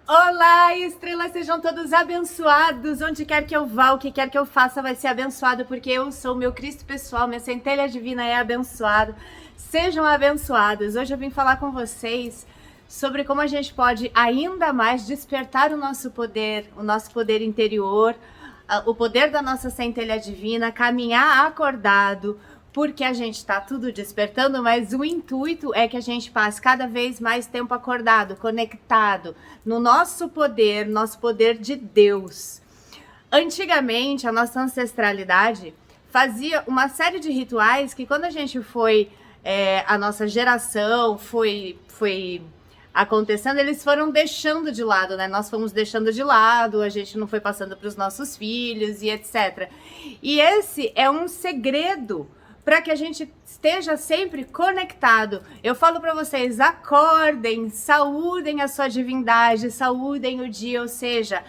Olá, estrelas, sejam todos abençoados. Onde quer que eu vá, o que quer que eu faça vai ser abençoado, porque eu sou o meu Cristo pessoal, minha centelha divina é abençoado. Sejam abençoados. Hoje eu vim falar com vocês sobre como a gente pode ainda mais despertar o nosso poder interior, o poder da nossa centelha divina, caminhar acordado, porque a gente está tudo despertando, mas o intuito é que a gente passe cada vez mais tempo acordado, conectado no nosso poder de Deus. Antigamente, a nossa ancestralidade fazia uma série de rituais que quando a gente foi, a nossa geração foi acontecendo, eles foram deixando de lado, né? Nós fomos deixando de lado, a gente não foi passando para os nossos filhos e etc. E esse é um segredo para que a gente esteja sempre conectado. Eu falo para vocês, acordem, saúdem a sua divindade, saúdem o dia, ou seja,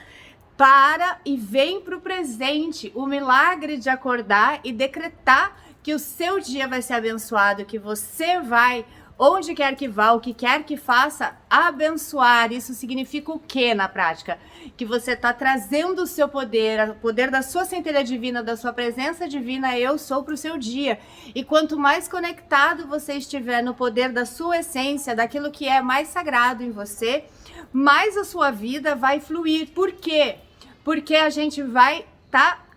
para e vem para o presente, o milagre de acordar e decretar que o seu dia vai ser abençoado, que você vai, onde quer que vá, o que quer que faça, abençoar. Isso significa o que na prática? Que você está trazendo o seu poder, o poder da sua centelha divina, da sua presença divina, eu sou para o seu dia. E quanto mais conectado você estiver no poder da sua essência, daquilo que é mais sagrado em você, mais a sua vida vai fluir. Por quê? Porque a gente vai estar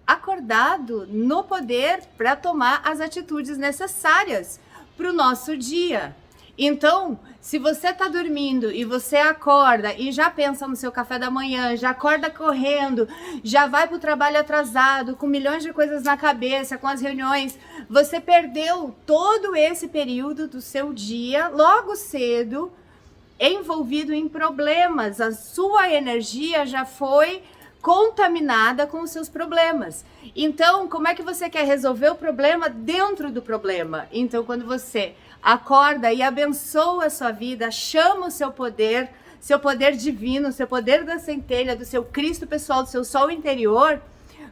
acordado no poder para tomar as atitudes necessárias para o nosso dia. Então, se você está dormindo e você acorda e já pensa no seu café da manhã, já acorda correndo, já vai para o trabalho atrasado, com milhões de coisas na cabeça, com as reuniões, você perdeu todo esse período do seu dia logo cedo, envolvido em problemas. A sua energia já foi contaminada com os seus problemas. Então, como é que você quer resolver o problema dentro do problema? Então, quando você acorda e abençoa a sua vida, chama o seu poder divino, seu poder da centelha, do seu Cristo pessoal, do seu sol interior,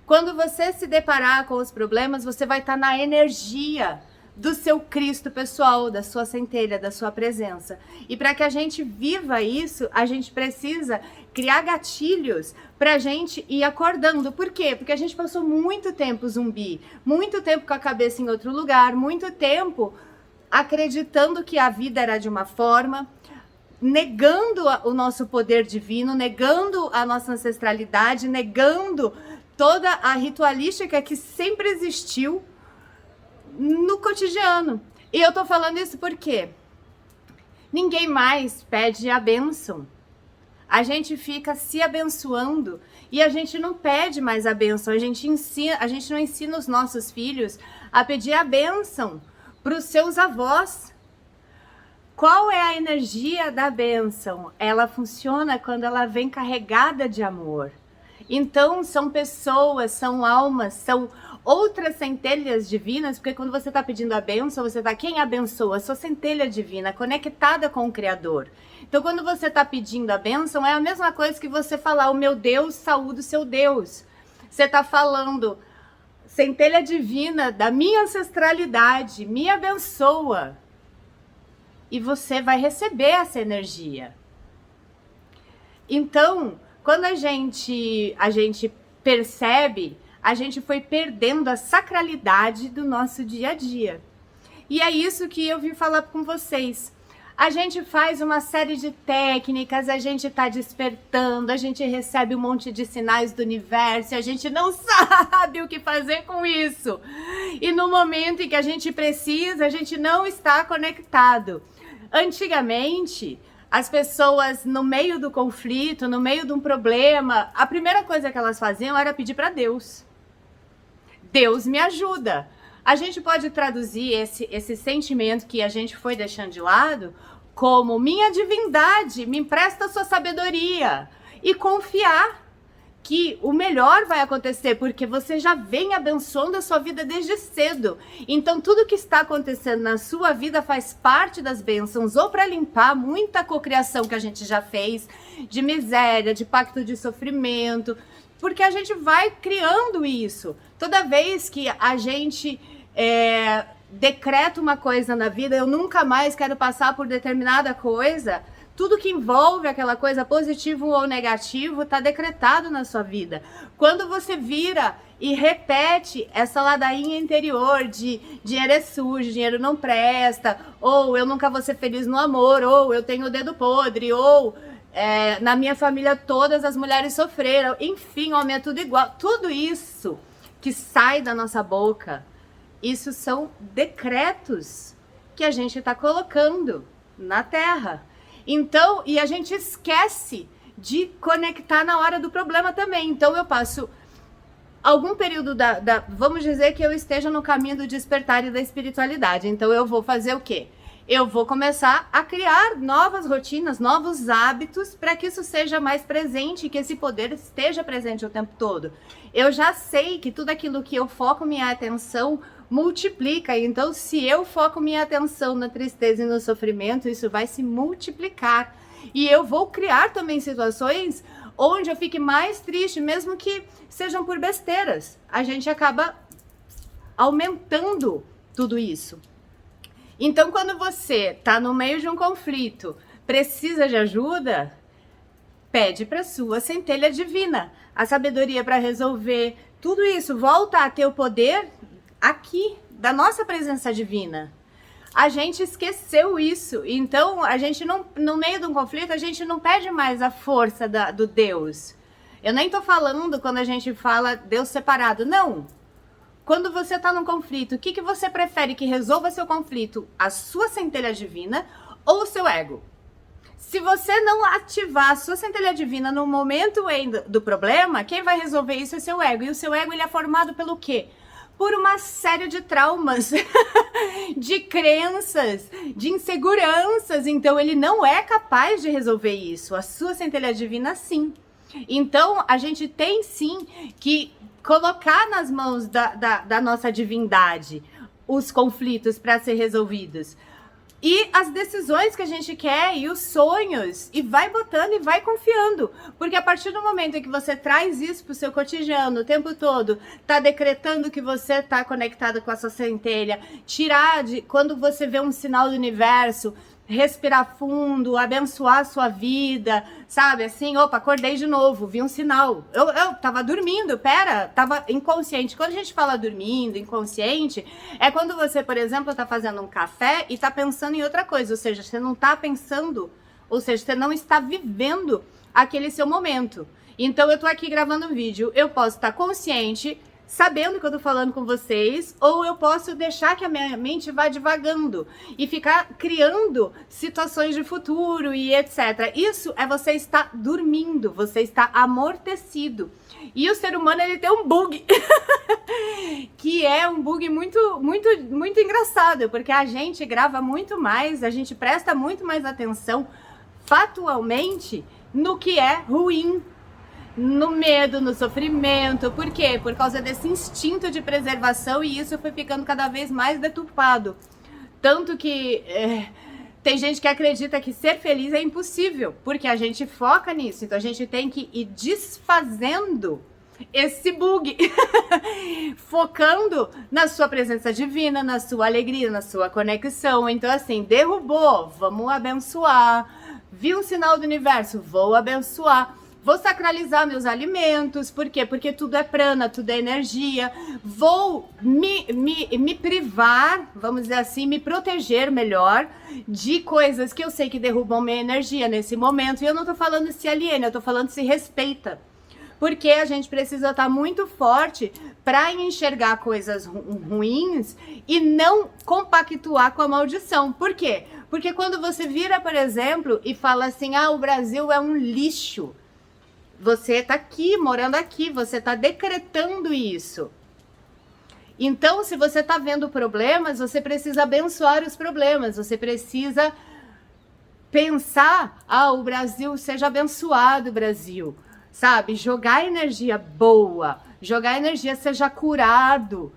quando você se deparar com os problemas, você vai estar na energia do seu Cristo pessoal, da sua centelha, da sua presença. E para que a gente viva isso, a gente precisa criar gatilhos para a gente ir acordando. Por quê? Porque a gente passou muito tempo zumbi, muito tempo com a cabeça em outro lugar, muito tempo acreditando que a vida era de uma forma, negando o nosso poder divino, negando a nossa ancestralidade, negando toda a ritualística que sempre existiu no cotidiano. E eu tô falando isso porque ninguém mais pede a bênção. A gente fica se abençoando e a gente não pede mais a bênção. A gente não ensina os nossos filhos a pedir a bênção para os seus avós. Qual é a energia da bênção? Ela funciona quando ela vem carregada de amor. Então, são pessoas, são almas, são outras centelhas divinas, porque quando você está pedindo a bênção, você está quem abençoa? A sua centelha divina, conectada com o Criador. Então, quando você está pedindo a bênção, é a mesma coisa que você falar, o meu Deus, saúde o seu Deus. Você está falando, centelha divina da minha ancestralidade, me abençoa. E você vai receber essa energia. Então, quando a gente percebe, a gente foi perdendo a sacralidade do nosso dia a dia. E é isso que eu vim falar com vocês. A gente faz uma série de técnicas, a gente está despertando, a gente recebe um monte de sinais do universo, a gente não sabe o que fazer com isso. E no momento em que a gente precisa, a gente não está conectado. Antigamente, as pessoas no meio do conflito, no meio de um problema, a primeira coisa que elas faziam era pedir para Deus. Deus me ajuda. A gente pode traduzir esse sentimento que a gente foi deixando de lado como minha divindade, me empresta a sua sabedoria. E confiar que o melhor vai acontecer, porque você já vem abençoando a sua vida desde cedo. Então, tudo que está acontecendo na sua vida faz parte das bênçãos, ou para limpar muita cocriação que a gente já fez, de miséria, de pacto de sofrimento, porque a gente vai criando isso. Toda vez que a gente decreta uma coisa na vida, eu nunca mais quero passar por determinada coisa, Tudo que envolve aquela coisa, positivo ou negativo, está decretado na sua vida. Quando você vira e repete essa ladainha interior de dinheiro é sujo, dinheiro não presta, ou eu nunca vou ser feliz no amor, ou eu tenho o dedo podre, ou na minha família todas as mulheres sofreram, enfim, homem é tudo igual. Tudo isso que sai da nossa boca, isso são decretos que a gente está colocando na Terra. Então, e a gente esquece de conectar na hora do problema também. Então eu passo algum período vamos dizer que eu esteja no caminho do despertar e da espiritualidade. Então eu vou fazer o quê? Eu vou começar a criar novas rotinas, novos hábitos para que isso seja mais presente, que esse poder esteja presente o tempo todo. Eu já sei que tudo aquilo que eu foco minha atenção multiplica. Então, se eu foco minha atenção na tristeza e no sofrimento, isso vai se multiplicar. E eu vou criar também situações onde eu fique mais triste, mesmo que sejam por besteiras. A gente acaba aumentando tudo isso. Então, quando você está no meio de um conflito, precisa de ajuda, pede para sua centelha divina a sabedoria para resolver tudo isso. Volta a ter o poder aqui da nossa presença divina. A gente esqueceu isso. Então, a gente não, no meio de um conflito, a gente não pede mais a força do Deus. Eu nem tô falando quando a gente fala Deus separado, não. Quando você está num conflito, o que você prefere que resolva seu conflito? A sua centelha divina ou o seu ego? Se você não ativar a sua centelha divina no momento do problema, quem vai resolver isso é seu ego. E o seu ego, ele é formado pelo quê? Por uma série de traumas, de crenças, de inseguranças. Então, ele não é capaz de resolver isso. A sua centelha divina, sim. Então, a gente tem, sim, que colocar nas mãos da nossa divindade os conflitos para ser resolvidos. E as decisões que a gente quer e os sonhos, e vai botando e vai confiando, porque a partir do momento em que você traz isso pro seu cotidiano o tempo todo, tá decretando que você tá conectado com a sua centelha, quando você vê um sinal do universo, respirar fundo, abençoar a sua vida, sabe, assim, opa, acordei de novo, vi um sinal, eu tava dormindo, tava inconsciente. Quando a gente fala dormindo, inconsciente, é quando você, por exemplo, tá fazendo um café e tá pensando em outra coisa, ou seja, você não tá pensando, ou seja, você não está vivendo aquele seu momento. Então eu tô aqui gravando um vídeo, eu posso estar consciente, sabendo que eu tô falando com vocês, ou eu posso deixar que a minha mente vá divagando e ficar criando situações de futuro e etc. Isso é você estar dormindo, você está amortecido. E o ser humano, ele tem um bug, que é um bug muito, muito, muito engraçado, porque a gente grava muito mais, a gente presta muito mais atenção, factualmente, no que é ruim, no medo, no sofrimento. Por quê? Por causa desse instinto de preservação, e isso foi ficando cada vez mais deturpado. Tanto que tem gente que acredita que ser feliz é impossível, porque a gente foca nisso. Então a gente tem que ir desfazendo esse bug, focando na sua presença divina, na sua alegria, na sua conexão. Então assim, derrubou, vamos abençoar. Viu um sinal do universo, vou abençoar. Vou sacralizar meus alimentos, por quê? Porque tudo é prana, tudo é energia. Vou me privar, vamos dizer assim, me proteger melhor de coisas que eu sei que derrubam minha energia nesse momento. E eu não tô falando se aliena, eu tô falando se respeita. Porque a gente precisa estar muito forte para enxergar coisas ruins e não compactuar com a maldição. Por quê? Porque quando você vira, por exemplo, e fala assim, o Brasil é um lixo. Você tá aqui, morando aqui, você tá decretando isso. Então, se você tá vendo problemas, você precisa abençoar os problemas, você precisa pensar, o Brasil, seja abençoado, Brasil, sabe? Jogar energia boa, jogar energia, seja curado,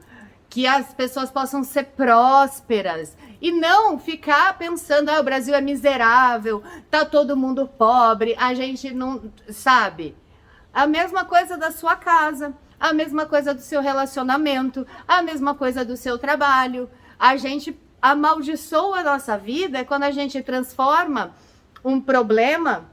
que as pessoas possam ser prósperas. E não ficar pensando, o Brasil é miserável, tá todo mundo pobre, a gente não, sabe? A mesma coisa da sua casa, a mesma coisa do seu relacionamento, a mesma coisa do seu trabalho. A gente amaldiçoa a nossa vida quando a gente transforma um problema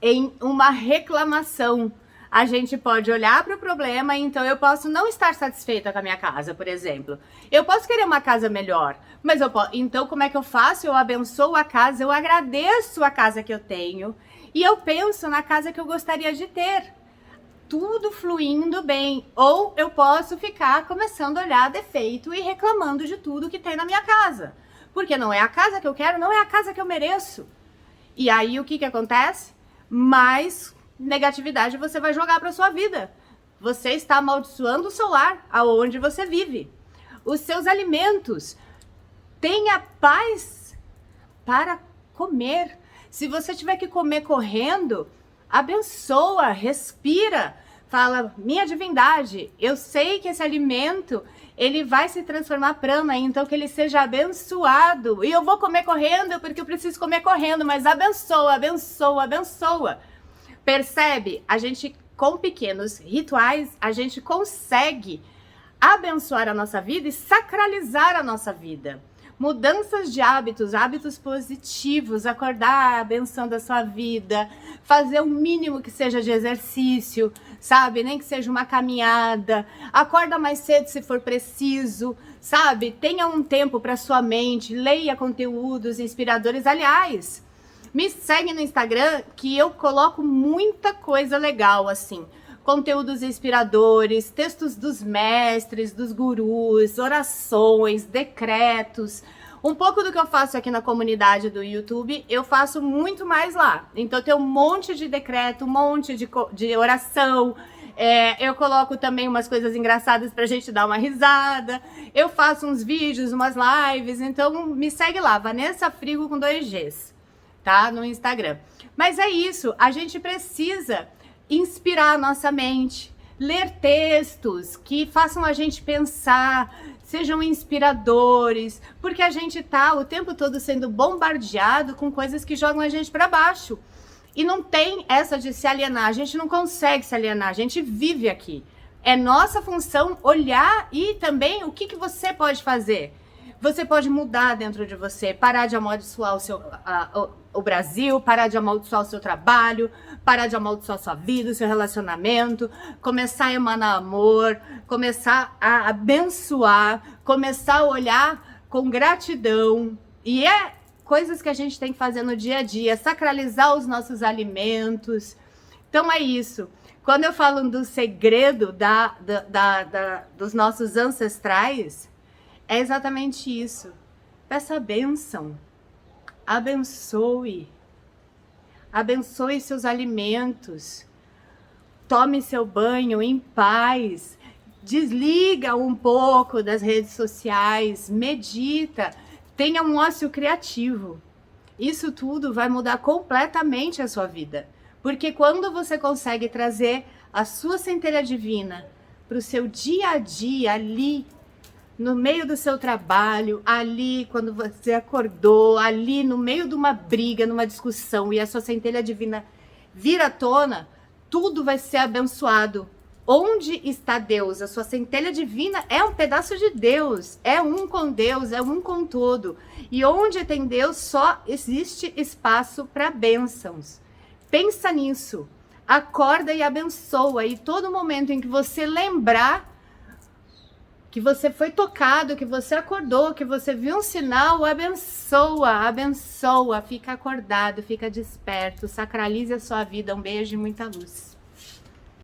em uma reclamação. A gente pode olhar para o problema, então eu posso não estar satisfeita com a minha casa, por exemplo. Eu posso querer uma casa melhor, mas então como é que eu faço? Eu abençoo a casa, eu agradeço a casa que eu tenho e eu penso na casa que eu gostaria de ter. Tudo fluindo bem. Ou eu posso ficar começando a olhar defeito e reclamando de tudo que tem na minha casa. Porque não é a casa que eu quero, não é a casa que eu mereço. E aí o que acontece? Mais negatividade você vai jogar para sua vida. Você está amaldiçoando o seu lar, aonde você vive. Os seus alimentos. Tenha paz para comer. Se você tiver que comer correndo, abençoa, respira. Fala, minha divindade, eu sei que esse alimento, ele vai se transformar prana, então que ele seja abençoado. E eu vou comer correndo porque eu preciso comer correndo, mas abençoa, abençoa, abençoa. Percebe? A gente, com pequenos rituais, a gente consegue abençoar a nossa vida e sacralizar a nossa vida. Mudanças de hábitos, hábitos positivos, acordar abençoando a sua vida, fazer o mínimo que seja de exercício, sabe? Nem que seja uma caminhada, acorda mais cedo se for preciso, sabe? Tenha um tempo para sua mente, leia conteúdos inspiradores. Aliás, me segue no Instagram que eu coloco muita coisa legal, assim. Conteúdos inspiradores, textos dos mestres, dos gurus, orações, decretos. Um pouco do que eu faço aqui na comunidade do YouTube, eu faço muito mais lá. Então tem um monte de decreto, um monte de oração. Eu coloco também umas coisas engraçadas pra gente dar uma risada. Eu faço uns vídeos, umas lives. Então me segue lá, Vanessa Frigo com 2 Gs, tá? No Instagram. Mas é isso, a gente precisa inspirar a nossa mente, ler textos que façam a gente pensar, sejam inspiradores, porque a gente tá o tempo todo sendo bombardeado com coisas que jogam a gente para baixo. E não tem essa de se alienar, a gente não consegue se alienar, a gente vive aqui. É nossa função olhar e também o que você pode fazer. Você pode mudar dentro de você, parar de amaldiçoar o Brasil, parar de amaldiçoar o seu trabalho, parar de amaldiçoar a sua vida, o seu relacionamento, começar a emanar amor, começar a abençoar, começar a olhar com gratidão. E é coisas que a gente tem que fazer no dia a dia, sacralizar os nossos alimentos. Então é isso. Quando eu falo do segredo dos nossos ancestrais, é exatamente isso. Peça a bênção. Abençoe. Abençoe seus alimentos. Tome seu banho em paz. Desliga um pouco das redes sociais. Medita. Tenha um ócio criativo. Isso tudo vai mudar completamente a sua vida. Porque quando você consegue trazer a sua centelha divina para o seu dia a dia ali, no meio do seu trabalho, ali quando você acordou, ali no meio de uma briga, numa discussão, e a sua centelha divina vir à tona, tudo vai ser abençoado. Onde está Deus? A sua centelha divina é um pedaço de Deus, é um com Deus, é um com todo. E onde tem Deus, só existe espaço para bênçãos. Pensa nisso, acorda e abençoa, e todo momento em que você lembrar que você foi tocado, que você acordou, que você viu um sinal, abençoa, abençoa, fica acordado, fica desperto, sacralize a sua vida. Um beijo e muita luz.